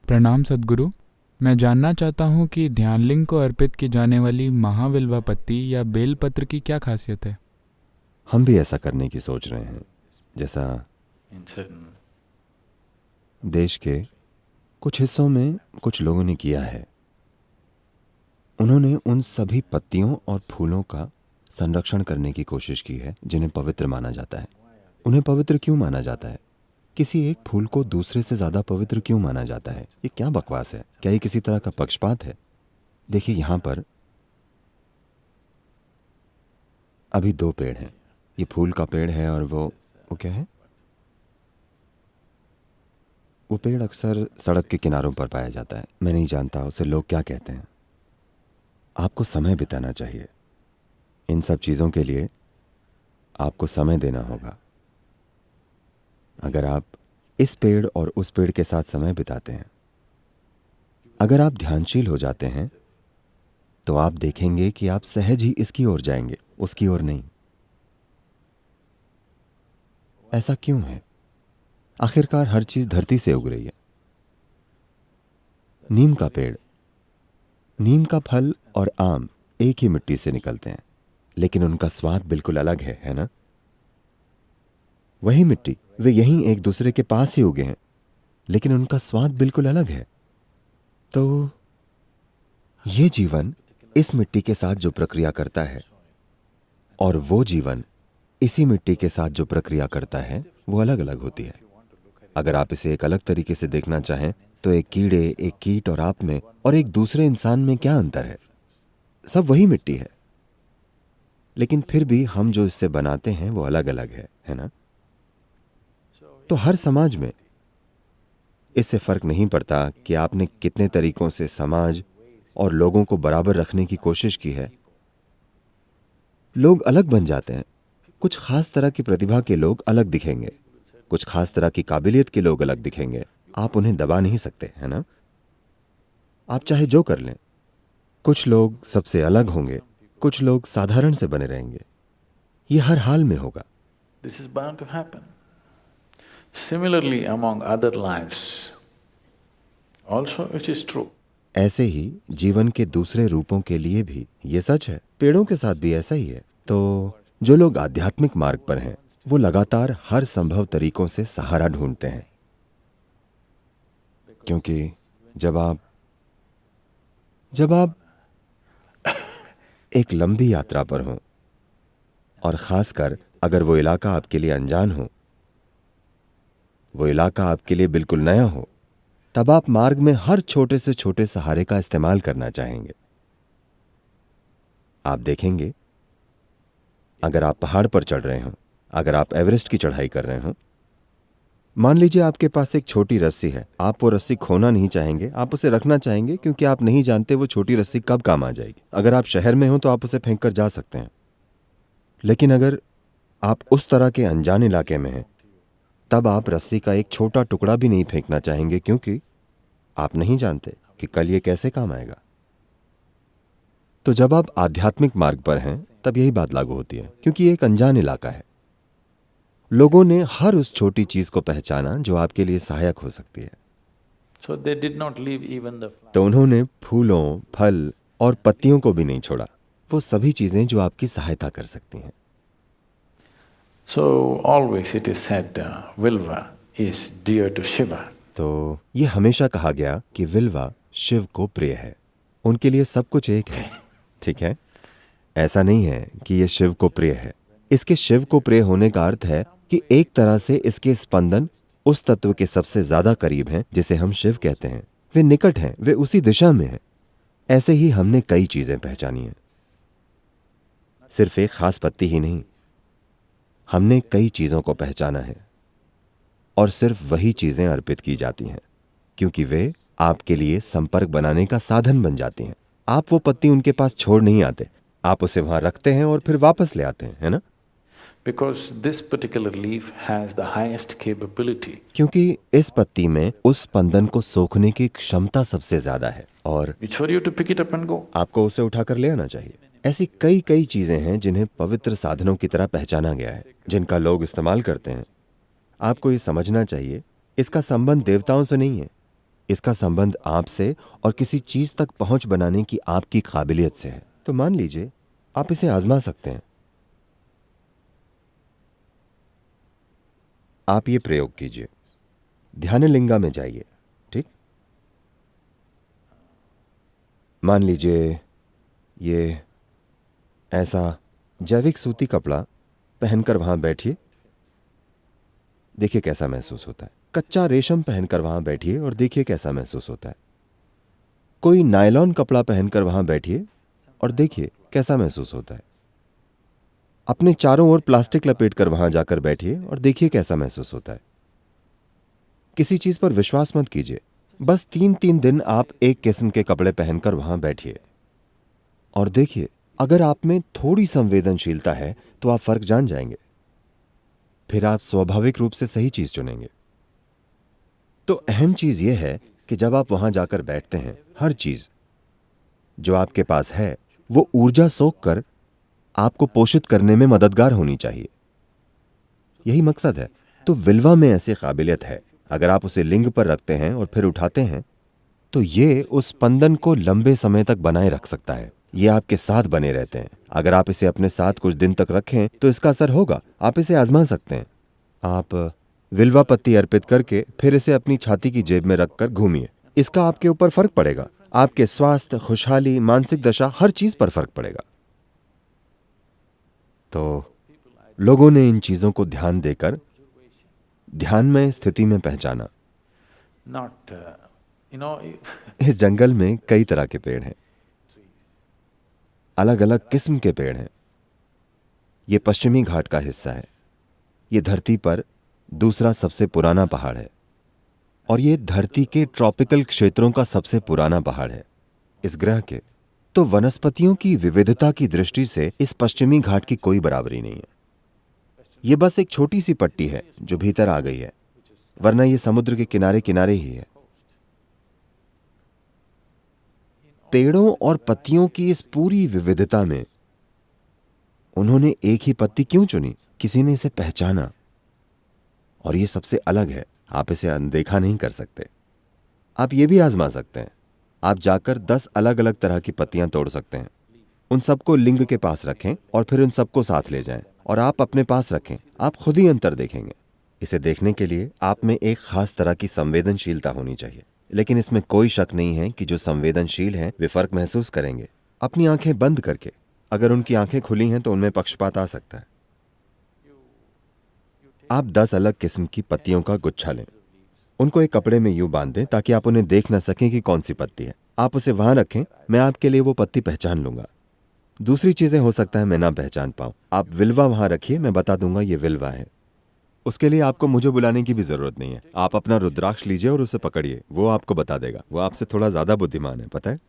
प्रणाम सद्गुरु। मैं जानना चाहता हूँ कि ध्यानलिंग को अर्पित की जाने वाली महाविल्वा पत्ती या बेलपत्र की क्या खासियत है। हम भी ऐसा करने की सोच रहे हैं, जैसा देश के कुछ हिस्सों में कुछ लोगों ने किया है। उन्होंने उन सभी पत्तियों और फूलों का संरक्षण करने की कोशिश की है जिन्हें पवित्र माना जाता है। उन्हें पवित्र क्यों माना जाता है? किसी एक फूल को दूसरे से ज्यादा पवित्र क्यों माना जाता है? ये क्या बकवास है? क्या ये किसी तरह का पक्षपात है? देखिए, यहां पर अभी दो पेड़ हैं। ये फूल का पेड़ है और वो क्या है? वो पेड़ अक्सर सड़क के किनारों पर पाया जाता है। मैं नहीं जानता उसे लोग क्या कहते हैं। आपको समय बिताना चाहिए। इन सब चीजों के लिए आपको समय देना होगा। अगर आप इस पेड़ और उस पेड़ के साथ समय बिताते हैं, अगर आप ध्यानशील हो जाते हैं, तो आप देखेंगे कि आप सहज ही इसकी ओर जाएंगे, उसकी ओर नहीं। ऐसा क्यों है? आखिरकार हर चीज धरती से उग रही है। नीम का पेड़, नीम का फल और आम एक ही मिट्टी से निकलते हैं, लेकिन उनका स्वाद बिल्कुल अलग है ना? वही मिट्टी, वे यहीं एक दूसरे के पास ही उगे हैं, लेकिन उनका स्वाद बिल्कुल अलग है। तो ये जीवन इस मिट्टी के साथ जो प्रक्रिया करता है और वो जीवन इसी मिट्टी के साथ जो प्रक्रिया करता है, वो अलग अलग होती है। अगर आप इसे एक अलग तरीके से देखना चाहें, तो एक कीड़े, एक कीट और आप में और एक दूसरे इंसान में क्या अंतर है? सब वही मिट्टी है, लेकिन फिर भी हम जो इससे बनाते हैं वो अलग अलग है ना? तो हर समाज में इससे फर्क नहीं पड़ता कि आपने कितने तरीकों से समाज और लोगों को बराबर रखने की कोशिश की है। लोग अलग बन जाते हैं। कुछ खास तरह की प्रतिभा के लोग अलग दिखेंगे, कुछ खास तरह की काबिलियत के लोग अलग दिखेंगे। आप उन्हें दबा नहीं सकते, है ना? आप चाहे जो कर लें, कुछ लोग सबसे अलग होंगे, कुछ लोग साधारण से बने रहेंगे। ये हर हाल में होगा। This is bound to happen. Similarly, among other lives, also it is true. ऐसे ही जीवन के दूसरे रूपों के लिए भी ये सच है। पेड़ों के साथ भी ऐसा ही है। तो जो लोग आध्यात्मिक मार्ग पर हैं, वो लगातार हर संभव तरीकों से सहारा ढूंढते हैं, क्योंकि जब आप एक लंबी यात्रा पर हों, और खासकर अगर वो इलाका आपके लिए अनजान हो, वो इलाका आपके लिए बिल्कुल नया हो, तब आप मार्ग में हर छोटे से छोटे सहारे का इस्तेमाल करना चाहेंगे। आप देखेंगे, अगर आप पहाड़ पर चढ़ रहे हों, अगर आप एवरेस्ट की चढ़ाई कर रहे हों, मान लीजिए आपके पास एक छोटी रस्सी है। आप वो रस्सी खोना नहीं चाहेंगे, आप उसे रखना चाहेंगे, क्योंकि आप नहीं जानते वो छोटी रस्सी कब काम आ जाएगी। अगर आप शहर में हो तो आप उसे फेंक कर जा सकते हैं, लेकिन अगर आप उस तरह के अनजान इलाके में हैं, तब आप रस्सी का एक छोटा टुकड़ा भी नहीं फेंकना चाहेंगे, क्योंकि आप नहीं जानते कि कल ये कैसे काम आएगा। तो जब आप आध्यात्मिक मार्ग पर हैं, तब यही बात लागू होती है, क्योंकि ये एक अनजान इलाका है। लोगों ने हर उस छोटी चीज को पहचाना जो आपके लिए सहायक हो सकती है। So they did not leave even the flower. तो उन्होंने फूलों, फल और पत्तियों को भी नहीं छोड़ा, वो सभी चीजें जो आपकी सहायता कर सकती हैं। So always it is said, Vilva is dear to Shiva. तो ये हमेशा कहा गया कि विल्वा शिव को प्रिय है। उनके लिए सब कुछ एक है, ठीक है? ऐसा नहीं है कि ये शिव को प्रिय है। इसके शिव को प्रिय होने का अर्थ है कि एक तरह से इसके स्पंदन उस तत्व के सबसे ज्यादा करीब हैं जिसे हम शिव कहते हैं। वे निकट हैं, वे उसी दिशा में हैं। ऐसे ही हमने कई चीजें पहचानी हैं, सिर्फ एक खास पत्ती ही नहीं। हमने कई चीजों को पहचाना है, और सिर्फ वही चीजें अर्पित की जाती हैं, क्योंकि वे आपके लिए संपर्क बनाने का साधन बन जाती हैं। आप वो पत्ती उनके पास छोड़ नहीं आते, आप उसे वहां रखते हैं और फिर वापस ले आते हैं, है ना? Because this particular leaf has the highest capability. क्योंकि इस पत्ती में उस स्पंदन को सोखने की क्षमता सबसे ज्यादा है, और It's for you to pick it up and go. आपको उसे उठाकर ले आना चाहिए। ऐसी कई चीजें हैं जिन्हें पवित्र साधनों की तरह पहचाना गया है, जिनका लोग इस्तेमाल करते हैं। आपको ये समझना चाहिए, इसका संबंध देवताओं से नहीं है, इसका संबंध आपसे और किसी चीज तक पहुंच बनाने की आपकी काबिलियत से है। तो मान लीजिए आप इसे आजमा सकते हैं। आप ये प्रयोग कीजिए, ध्यानलिंगा में जाइए। ठीक, मान लीजिए ये ऐसा जैविक सूती कपड़ा पहनकर वहां बैठिए, देखिए कैसा महसूस होता है। कच्चा रेशम पहनकर वहां बैठिए और देखिए कैसा महसूस होता है। कोई नायलॉन कपड़ा पहनकर वहां बैठिए और देखिए कैसा महसूस होता है। अपने चारों ओर प्लास्टिक लपेटकर वहां जाकर बैठिए और देखिए कैसा महसूस होता है। किसी चीज पर विश्वास मत कीजिए, बस 3-3 दिन आप एक किस्म के कपड़े पहनकर वहां बैठिए और देखिए, अगर आप में थोड़ी संवेदनशीलता है तो आप फर्क जान जाएंगे। फिर आप स्वाभाविक रूप से सही चीज चुनेंगे। तो अहम चीज यह है कि जब आप वहां जाकर बैठते हैं, हर चीज जो आपके पास है वो ऊर्जा सोख कर आपको पोषित करने में मददगार होनी चाहिए। यही मकसद है। तो विल्वा में ऐसी काबिलियत है, अगर आप उसे लिंग पर रखते हैं और फिर उठाते हैं तो ये उस स्पंदन को लंबे समय तक बनाए रख सकता है। ये आपके साथ बने रहते हैं। अगर आप इसे अपने साथ कुछ दिन तक रखें तो इसका असर होगा। आप इसे आजमा सकते हैं। आप विल्वा पत्ती अर्पित करके फिर इसे अपनी छाती की जेब में रखकर घूमिए। इसका आपके ऊपर फर्क पड़ेगा। आपके स्वास्थ्य, खुशहाली, मानसिक दशा, हर चीज पर फर्क पड़ेगा। तो लोगों ने इन चीजों को ध्यान देकर ध्यानमय स्थिति में पहचाना। Not, इस जंगल में कई तरह के पेड़ हैं, अलग अलग किस्म के पेड़ हैं। ये पश्चिमी घाट का हिस्सा है। ये धरती पर दूसरा सबसे पुराना पहाड़ है और ये धरती के ट्रॉपिकल क्षेत्रों का सबसे पुराना पहाड़ है इस ग्रह के। तो वनस्पतियों की विविधता की दृष्टि से इस पश्चिमी घाट की कोई बराबरी नहीं है। ये बस एक छोटी सी पट्टी है जो भीतर आ गई है, वरना ये समुद्र के किनारे किनारे ही है। पेड़ों और पत्तियों की इस पूरी विविधता में उन्होंने एक ही पत्ती क्यों चुनी? किसी ने इसे पहचाना और ये सबसे अलग है। आप इसे अनदेखा नहीं कर सकते। आप ये भी आजमा सकते हैं। आप जाकर 10 अलग अलग तरह की पत्तियां तोड़ सकते हैं, उन सबको लिंग के पास रखें और फिर उन सबको साथ ले जाएं और आप अपने पास रखें। आप खुद ही अंतर देखेंगे। इसे देखने के लिए आप में एक खास तरह की संवेदनशीलता होनी चाहिए, लेकिन इसमें कोई शक नहीं है कि जो संवेदनशील हैं वे फर्क महसूस करेंगे। अपनी आंखें बंद करके, अगर उनकी आंखें खुली हैं तो उनमें पक्षपात आ सकता है। आप 10 अलग किस्म की पत्तियों का गुच्छा लें, उनको एक कपड़े में यूं बांध दें ताकि आप उन्हें देख न सकें कि कौन सी पत्ती है। आप उसे वहां रखें, मैं आपके लिए वो पत्ती पहचान लूंगा। दूसरी चीजें हो सकता है मैं ना पहचान पाऊं। आप विल्वा वहां रखिए, मैं बता दूंगा ये विल्वा है। उसके लिए आपको मुझे बुलाने की भी जरूरत नहीं है। आप अपना रुद्राक्ष लीजिए और उसे पकड़िए, वो आपको बता देगा। वो आपसे थोड़ा ज्यादा बुद्धिमान है, पता है।